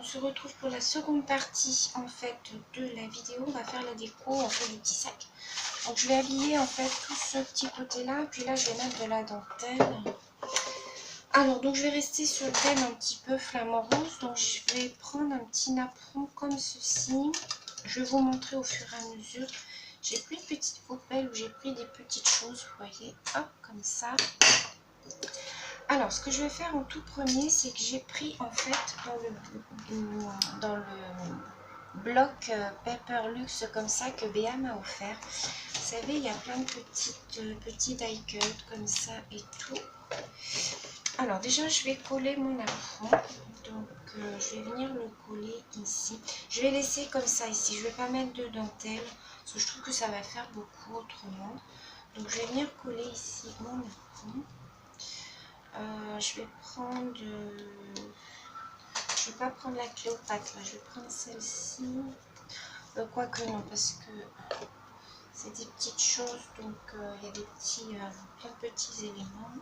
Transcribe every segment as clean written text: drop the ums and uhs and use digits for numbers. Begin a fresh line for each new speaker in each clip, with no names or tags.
se retrouve pour la seconde partie en fait de la vidéo. On va faire la déco en fait du petit sac. Donc je vais habiller en fait tout ce petit côté là, puis là je vais mettre de la dentelle. Alors donc je vais rester sur le thème un petit peu flamant rose. Donc je vais prendre un petit napperon comme ceci. Je vais vous montrer au fur et à mesure. J'ai pris une petite poubelle où j'ai pris des petites choses, vous voyez, hop, comme ça. Alors, ce que je vais faire en tout premier, c'est que j'ai pris en fait dans le bloc Paper Luxe comme ça que Béa m'a offert. Vous savez, il y a plein de petits die cuts comme ça et tout. Alors déjà, je vais coller mon apron. Donc, je vais venir le coller ici. Je vais laisser comme ça ici. Je ne vais pas mettre de dentelle parce que je trouve que ça va faire beaucoup autrement. Donc, je vais venir coller ici mon apron. Je vais prendre... je vais pas prendre la Cléopâtre, là. Je vais prendre celle-ci. Quoique non, parce que c'est des petites choses. Donc, il y a des plein de petits éléments.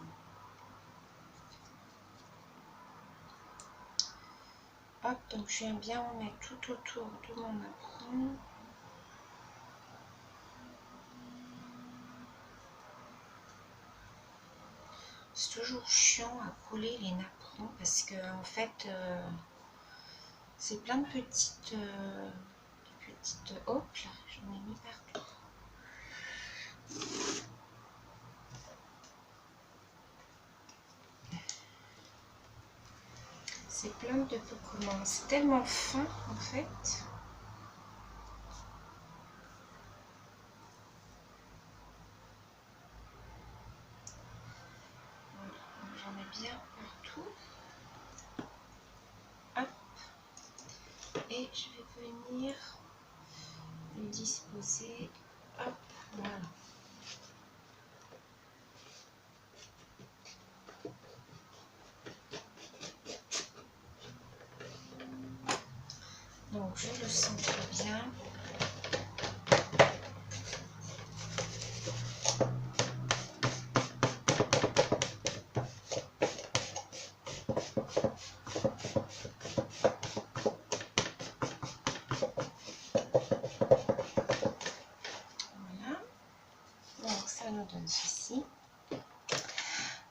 Hop, donc je viens bien en mettre tout autour de mon apron. C'est toujours chiant à coller les napperons parce que en fait c'est plein de petites hop là, j'en ai mis partout. C'est plein de comment, c'est tellement fin en fait. J'en ai bien partout. Hop. Et je vais venir le disposer. Hop, voilà. Donc je le centre bien. Donne ceci.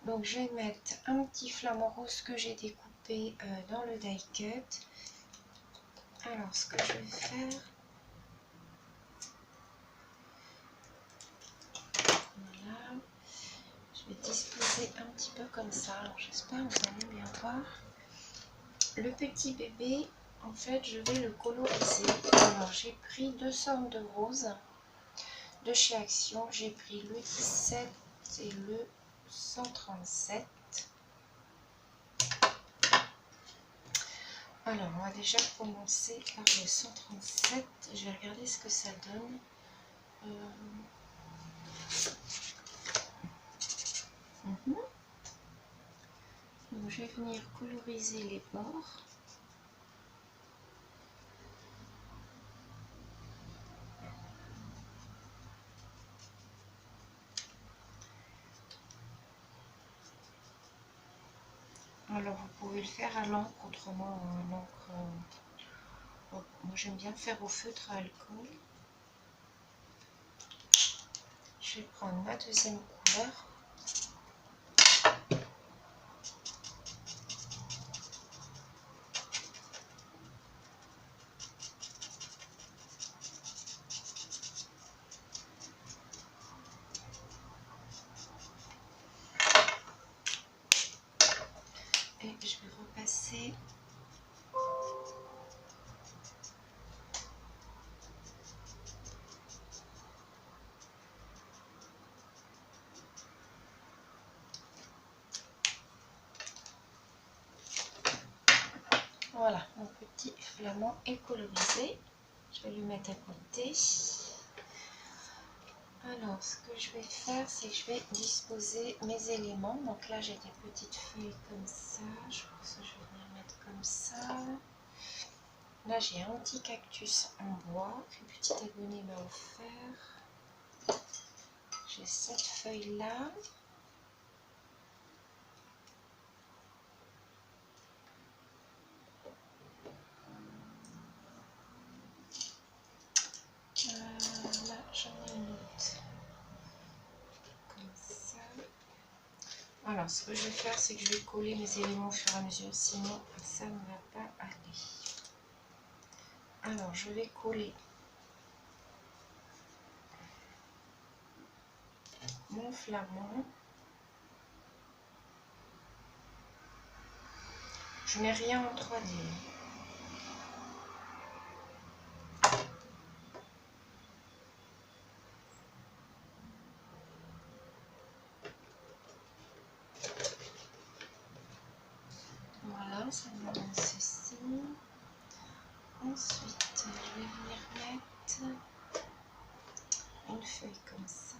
Donc je vais mettre un petit flamant rose que j'ai découpé dans le die cut. Alors ce que je vais faire, voilà, je vais disposer un petit peu comme ça. Alors j'espère que vous allez bien voir. Le petit bébé, en fait je vais le coloriser. Alors j'ai pris deux sortes de roses de chez Action. J'ai pris le 17 et le 137. Alors, on va déjà commencer par le 137. Je vais regarder ce que ça donne. Donc, je vais venir coloriser les bords. Alors, vous pouvez le faire à l'encre, autrement, l'encre. Moi, j'aime bien faire au feutre à alcool. Je vais prendre ma deuxième couleur. Et je vais repasser. Voilà, mon petit flamand est colorisé. Je vais le mettre à côté. Alors, ce que je vais faire, c'est que je vais disposer mes éléments. Donc là, j'ai des petites feuilles comme ça. Je pense que je vais venir mettre comme ça. Là, j'ai un petit cactus en bois qu'une petite abonnée m'a offert. J'ai cette feuille-là. Alors, ce que je vais faire, c'est que je vais coller mes éléments au fur et à mesure, sinon ça ne va pas aller. Alors, je vais coller mon flamand. Je n'ai rien en 3D. Voilà, ça me donne ceci. Ensuite, je vais venir mettre une feuille comme ça.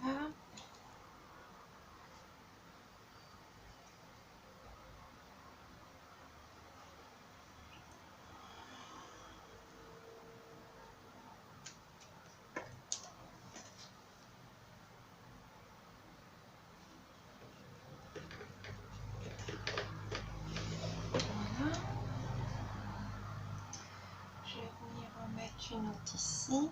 Voilà. Je vais venir en mettre une autre ici.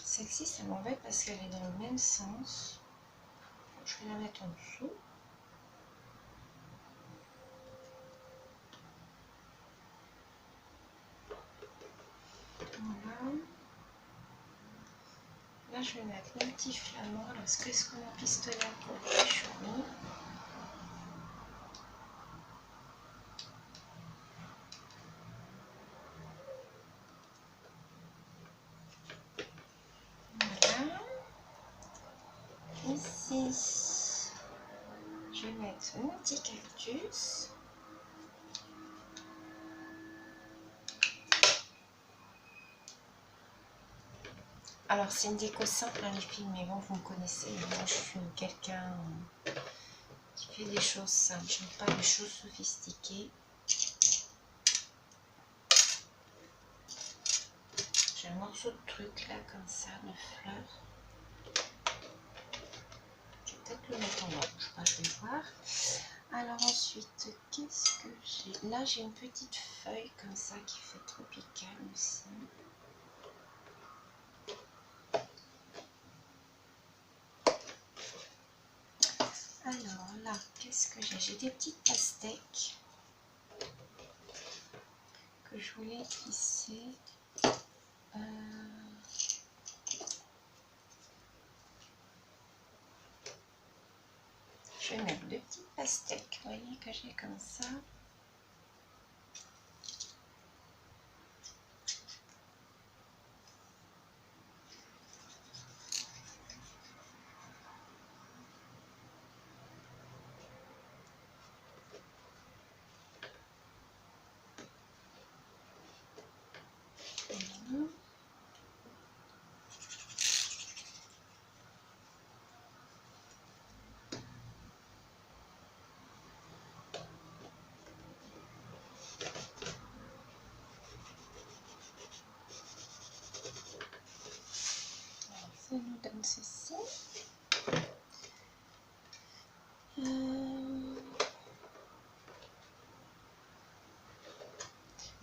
Celle-ci, ça m'embête parce qu'elle est dans le même sens. Je vais la mettre en dessous. Voilà. Là, je vais mettre mon petit flamand. Alors, qu'est-ce que mon pistolet a pour échouer? Voilà. Ici, je vais mettre mon petit cactus. Alors, c'est une déco simple, hein, les filles, mais bon, vous me connaissez. Moi, je suis quelqu'un qui fait des choses simples. Je n'aime pas les choses sophistiquées. J'ai un morceau de truc là, comme ça, de fleurs. Je vais peut-être le mettre en bas. Je sais pas, je vais voir. Alors ensuite, qu'est-ce que j'ai? Là, j'ai une petite feuille comme ça qui fait tropicale aussi. Alors là, qu'est-ce que j'ai? J'ai des petites pastèques que je voulais tisser. Je vais mettre deux petites pastèques, vous voyez, que j'ai comme ça. Voilà. Ça nous donne ceci.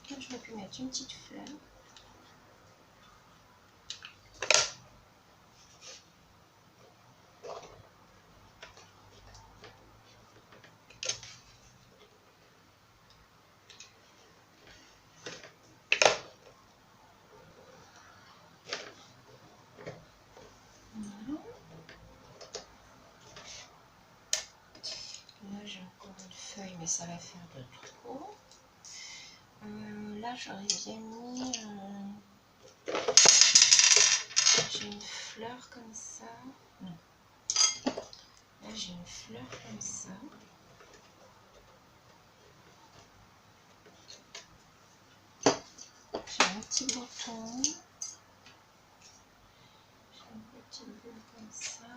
Là, je vais pu mettre une petite fleur. Voilà. Là, j'ai encore une feuille, mais ça va faire de trop. Là, j'aurais bien mis... j'ai une fleur comme ça. Non. Là, j'ai une fleur comme ça. J'ai un petit bouton. J'ai une petite boule comme ça.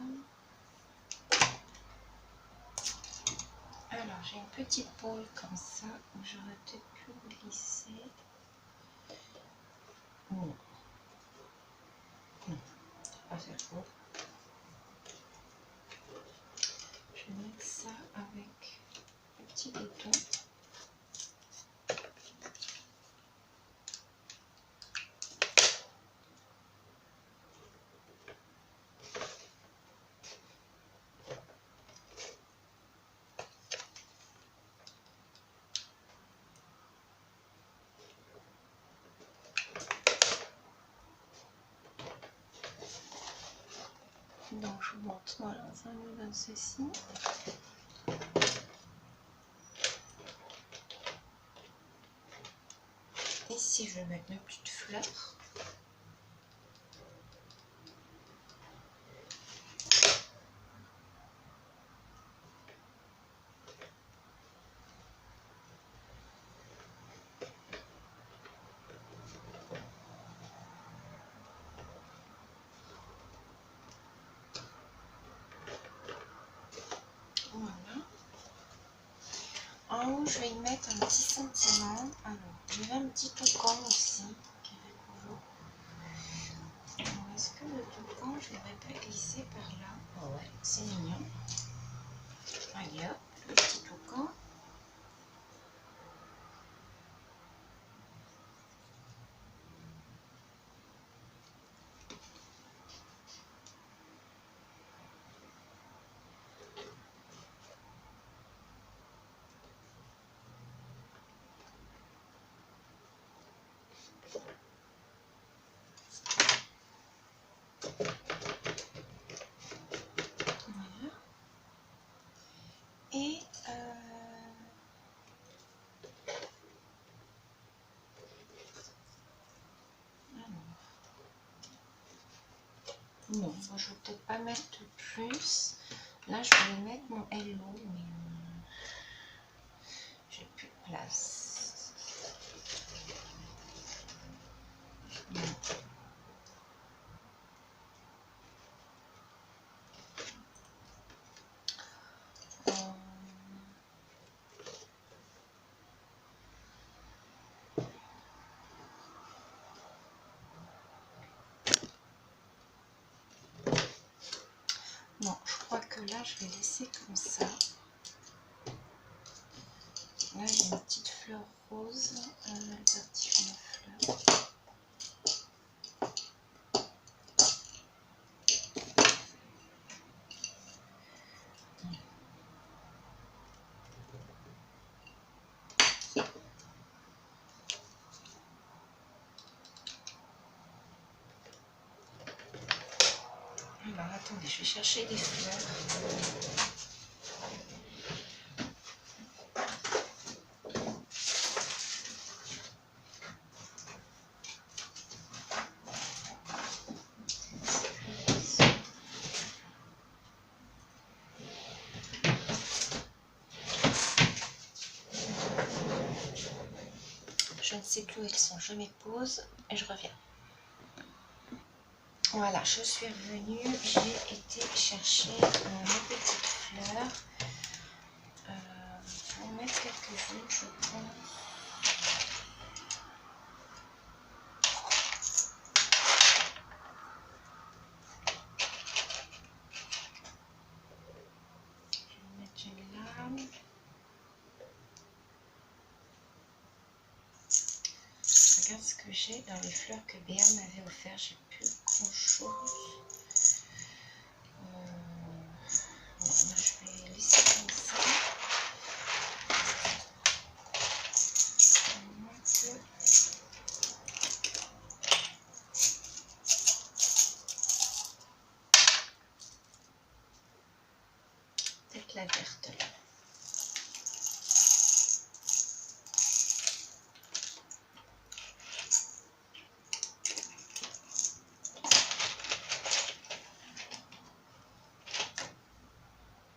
Alors, j'ai une petite boule comme ça où j'aurais peut-être pu glisser. Non. Non, ça va pas faire trop. Je vais mettre ça avec le petit bouton. Donc je vous montre, voilà, ça me donne ceci. Ici je vais mettre mes petites fleurs. Voilà. En haut, je vais y mettre un petit sentiment. Alors, j'ai un petit toucan aussi. Est-ce que le toucan, je ne l'aurais pas glissé par là? Oh ouais, c'est mignon. Allez hop, le petit toucan. Voilà. Et non, je vais peut-être pas mettre plus. Là, je vais mettre mon hello, mais j'ai plus de place. Non. Non, je crois que là, je vais laisser comme ça. Là, j'ai une petite fleur rose, alternative de fleurs. Alors, attendez, je vais chercher des fleurs. Je ne sais plus où elles sont, je mets pause et je reviens. Voilà, je suis revenue, j'ai été chercher mes petites fleurs. Je vais en mettre quelques-unes, je pense. Je vais mettre une là. Regarde ce que j'ai dans les fleurs que Béa m'avait offert, j'ai plus grand chose. Bon, là, je vais laisser comme ça. Peut-être la verte là.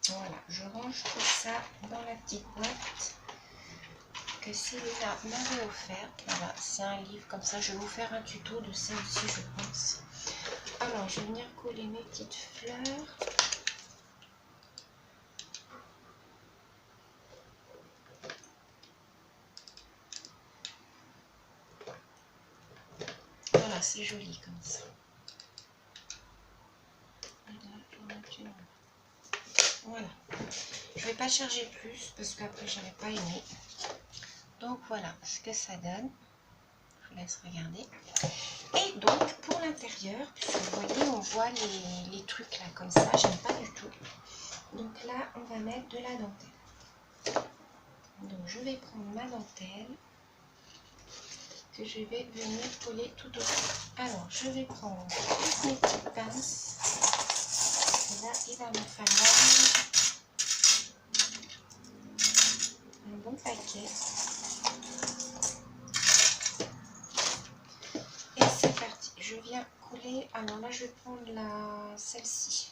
Voilà, je range tout ça dans la petite boîte que Célina m'avait offerte. Voilà, c'est un livre comme ça. Je vais vous faire un tuto de ça aussi, je pense. Alors, je vais venir coller mes petites fleurs. Voilà, c'est joli comme ça. Voilà. Je vais pas charger plus parce qu'après, je n'avais pas aimé. Donc, voilà ce que ça donne. Je vous laisse regarder. Et donc, pour l'intérieur, puisque vous voyez, on voit les trucs là comme ça. J'aime pas du tout. Donc là, on va mettre de la dentelle. Donc, je vais prendre ma dentelle que je vais venir coller tout autour. Alors, je vais prendre toutes mes petites pinces. Et là, il va me falloir un bon paquet. Et c'est parti. Je viens coller. Alors là, je vais prendre celle-ci.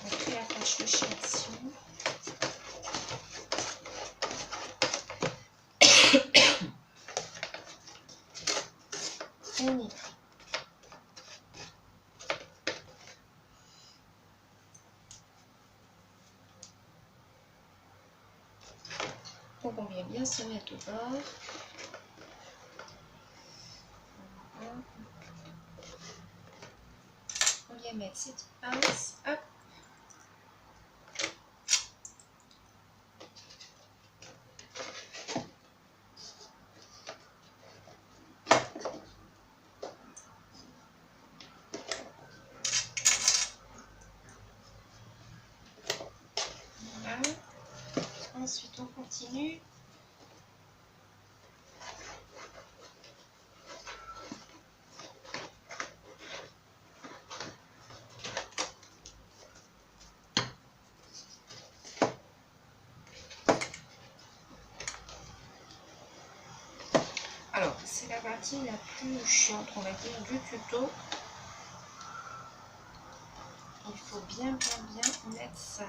On préattache le chez Action. Et on y va. Donc on vient bien se mettre au bord. Voilà. On vient mettre cette pince. Hop. Voilà. Ensuite on continue. Alors, c'est la partie la plus chiante, on va dire, du tuto. Il faut bien mettre sa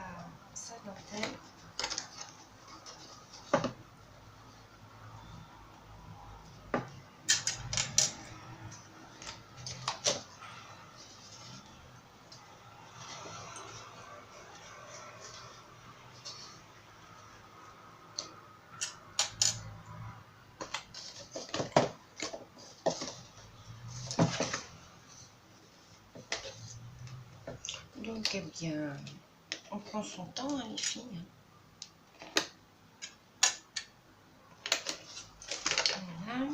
dentelle. Donc, eh bien, on prend son temps, hein, les filles. Voilà.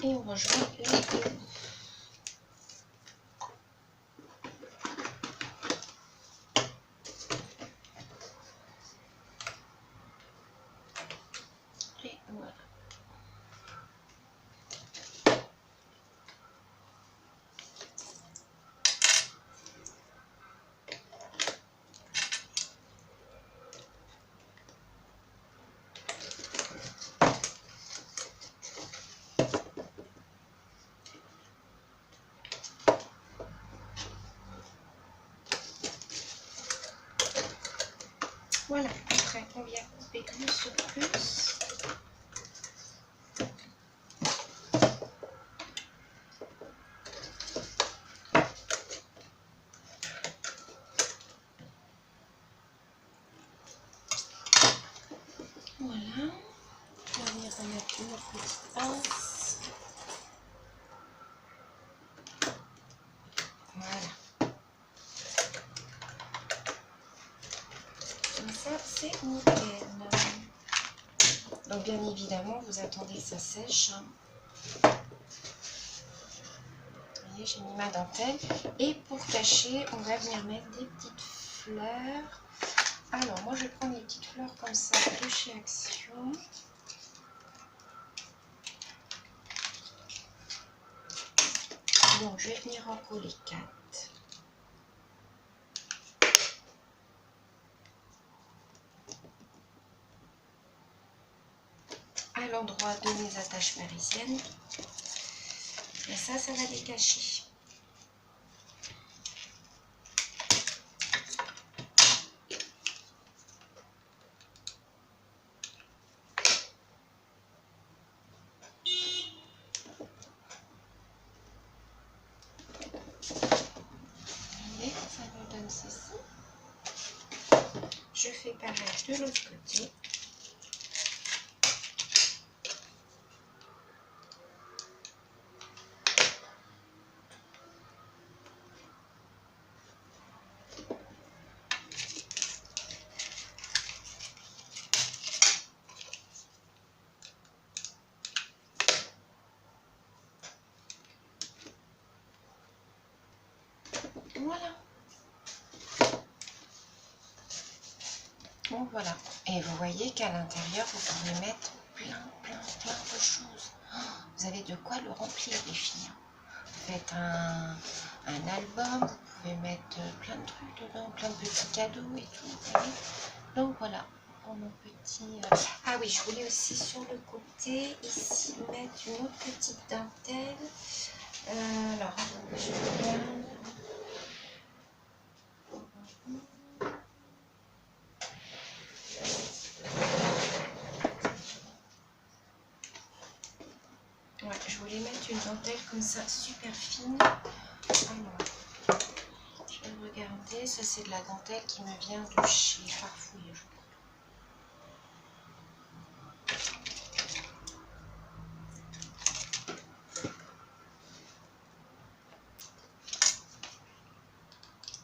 Et on rejoint les deux. Et voilà. Voilà, après on vient couper le surplus. Voilà, on va venir remettre une petite pince. Voilà. Comme ça, c'est nickel. Donc bien évidemment, vous attendez que ça sèche. Vous voyez, j'ai mis ma dentelle. Et pour cacher, on va venir mettre des petites fleurs. Alors, moi, je vais prendre des petites fleurs comme ça de chez Action. Donc, je vais venir en coller 4. À l'endroit de mes attaches parisiennes. Et ça va les cacher. Et ça me donne ceci. Je fais pareil de l'autre côté. Donc voilà. Et vous voyez qu'à l'intérieur, vous pouvez mettre plein de choses. Vous avez de quoi le remplir, les filles. Vous faites un album, vous pouvez mettre plein de trucs dedans, plein de petits cadeaux et tout. Vous voyez. Donc voilà, pour mon petit... Ah oui, je voulais aussi sur le côté, ici, mettre une autre petite dentelle. Alors, je regarde. Ouais, je voulais mettre une dentelle comme ça, super fine. Alors, je vais regarder. Ça, c'est de la dentelle qui me vient de chez Farfouille, je crois.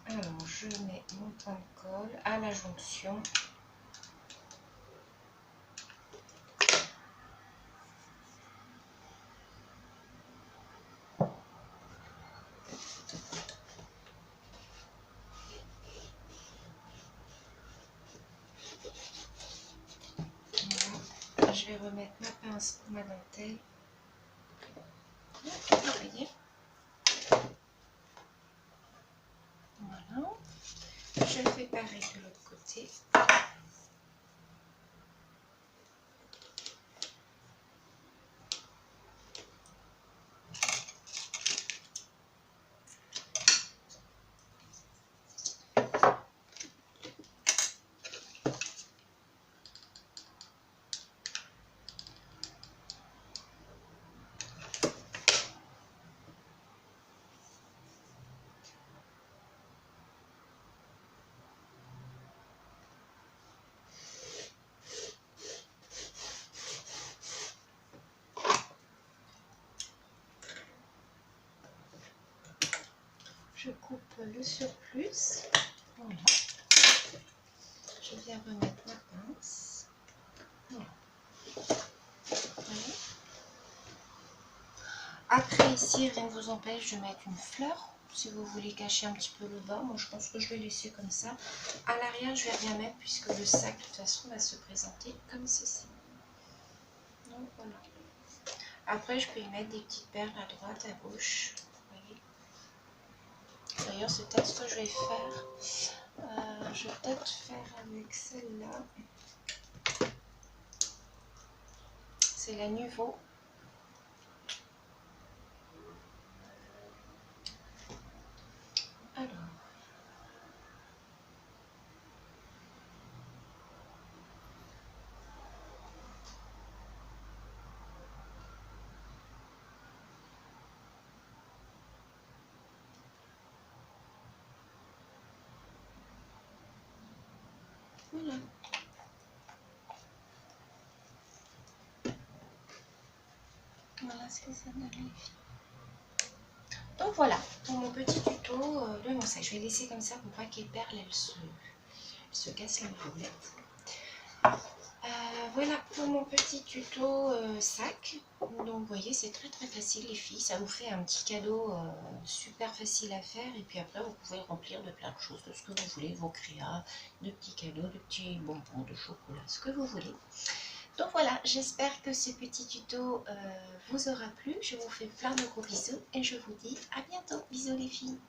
Alors, je mets mon point de colle à la jonction. Voilà. Je vais remettre ma pince pour ma dentelle. Vous voyez? Voilà. Je fais pareil de l'autre côté. Je coupe le surplus. Voilà. Je viens remettre ma pince. Voilà. Voilà. Après ici, rien ne vous empêche de mettre une fleur. Si vous voulez cacher un petit peu le bas, moi je pense que je vais laisser comme ça. À l'arrière, je vais rien mettre puisque le sac de toute façon va se présenter comme ceci. Donc voilà. Après, je peux y mettre des petites perles à droite, à gauche. D'ailleurs, c'est peut-être ce que je vais faire. Je vais peut-être faire avec celle-là. C'est la Nuvo. Alors. Voilà. Voilà ce que ça donne, les filles. Donc voilà, pour mon petit tuto de mon sac. Je vais laisser comme ça pour pas que les perles se cassent la boulette. Voilà pour mon petit tuto sac. Donc vous voyez, c'est très facile les filles. Ça vous fait un petit cadeau super facile à faire. Et puis après, vous pouvez remplir de plein de choses, de ce que vous voulez, vos créas, de petits cadeaux, de petits bonbons, de chocolat, ce que vous voulez. Donc voilà, j'espère que ce petit tuto vous aura plu. Je vous fais plein de gros bisous et je vous dis à bientôt. Bisous les filles.